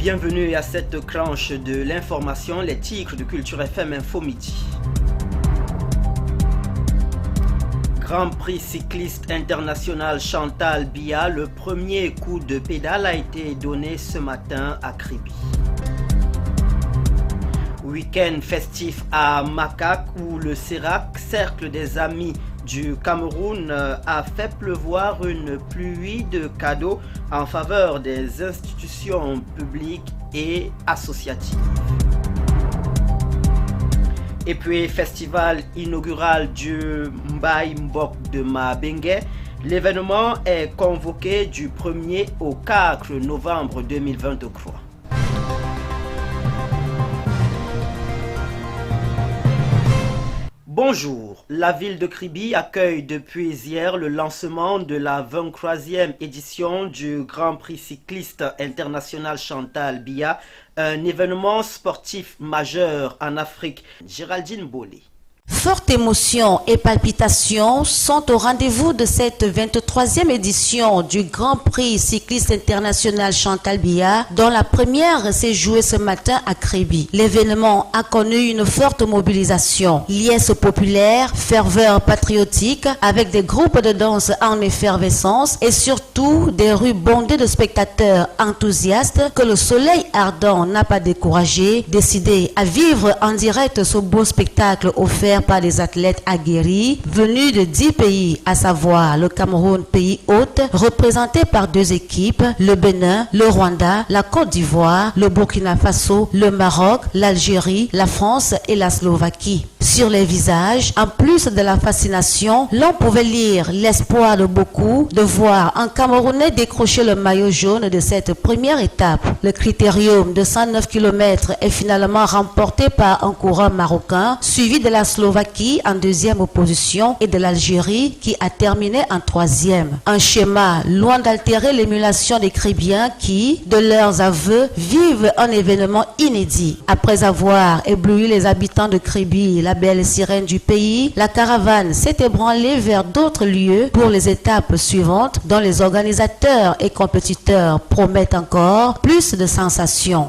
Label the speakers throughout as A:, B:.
A: Bienvenue à cette tranche de l'information, les titres de Culture FM Info Midi. Grand Prix cycliste international Chantal Biya, le premier coup de pédale a été donné ce matin à Kribi. Week-end festif à Makak où le CERAC, Cercle des Amis du Cameroun, a fait pleuvoir une pluie de cadeaux en faveur des institutions publiques et associatives. Et puis, festival inaugural du Mbaye Mbok de Mabengue. L'événement est convoqué du 1er au 4 novembre 2023. Bonjour, la ville de Kribi accueille depuis hier le lancement de la 23e édition du Grand Prix cycliste international Chantal Biya, un événement sportif majeur en Afrique. Géraldine Bolé.
B: Forte émotion et palpitations sont au rendez-vous de cette 23e édition du Grand Prix cycliste international Chantal Biya, dont la première s'est jouée ce matin à Kribi. L'événement a connu une forte mobilisation, liesse populaire, ferveur patriotique, avec des groupes de danse en effervescence et surtout des rues bondées de spectateurs enthousiastes que le soleil ardent n'a pas découragé, décidés à vivre en direct ce beau spectacle offert par des athlètes aguerris venus de 10 pays, à savoir le Cameroun, pays hôte, représenté par 2 équipes, le Bénin, le Rwanda, la Côte d'Ivoire, le Burkina Faso, le Maroc, l'Algérie, la France et la Slovaquie. Sur les visages, en plus de la fascination, l'on pouvait lire l'espoir de beaucoup de voir un Camerounais décrocher le maillot jaune de cette première étape. Le critérium de 109 km est finalement remporté par un coureur marocain, suivi de la Slovaquie en 2e position et de l'Algérie qui a terminé en 3e. Un schéma loin d'altérer l'émulation des Kribiens qui, de leurs aveux, vivent un événement inédit. Après avoir ébloui les habitants de Kribi, la belle sirène du pays, la caravane s'est ébranlée vers d'autres lieux pour les étapes suivantes dont les organisateurs et compétiteurs promettent encore plus de sensations.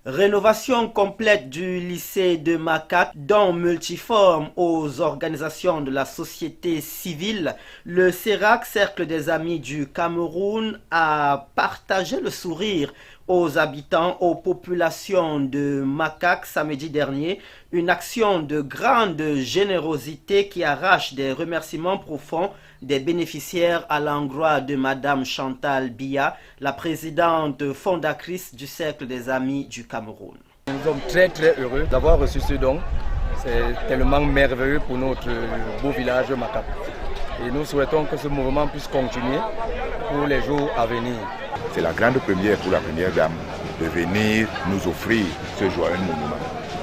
A: Rénovation complète du lycée de Makak, dont multiforme aux organisations de la société civile. Le CERAC, Cercle des Amis du Cameroun, a partagé le sourire aux habitants, aux populations de Makak samedi dernier. Une action de grande générosité qui arrache des remerciements profonds des bénéficiaires à l'endroit de Madame Chantal Biya, la présidente fondatrice du Cercle des Amis du Cameroun.
C: Nous sommes très heureux d'avoir reçu ce don. C'est tellement merveilleux pour notre beau village Makak. Et nous souhaitons que ce mouvement puisse continuer pour les jours à venir.
D: C'est la grande première pour la première dame de venir nous offrir ce joyeux monument.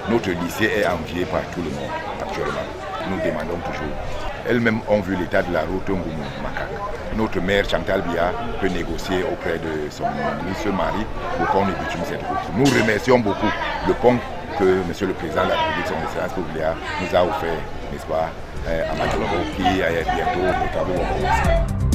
D: Notre lycée est envié par tout le monde actuellement. Nous demandons toujours. Elles-mêmes ont vu l'état de la route Ngoumou-Makak. Notre mère Chantal Biya peut négocier auprès de son mari pour qu'on bitume cette route. Nous remercions beaucoup le pont que M. le Président de la République, son Excellence Populaire, nous a offert, n'est-ce pas, à Matalongo, qui est bientôt le Cameroun.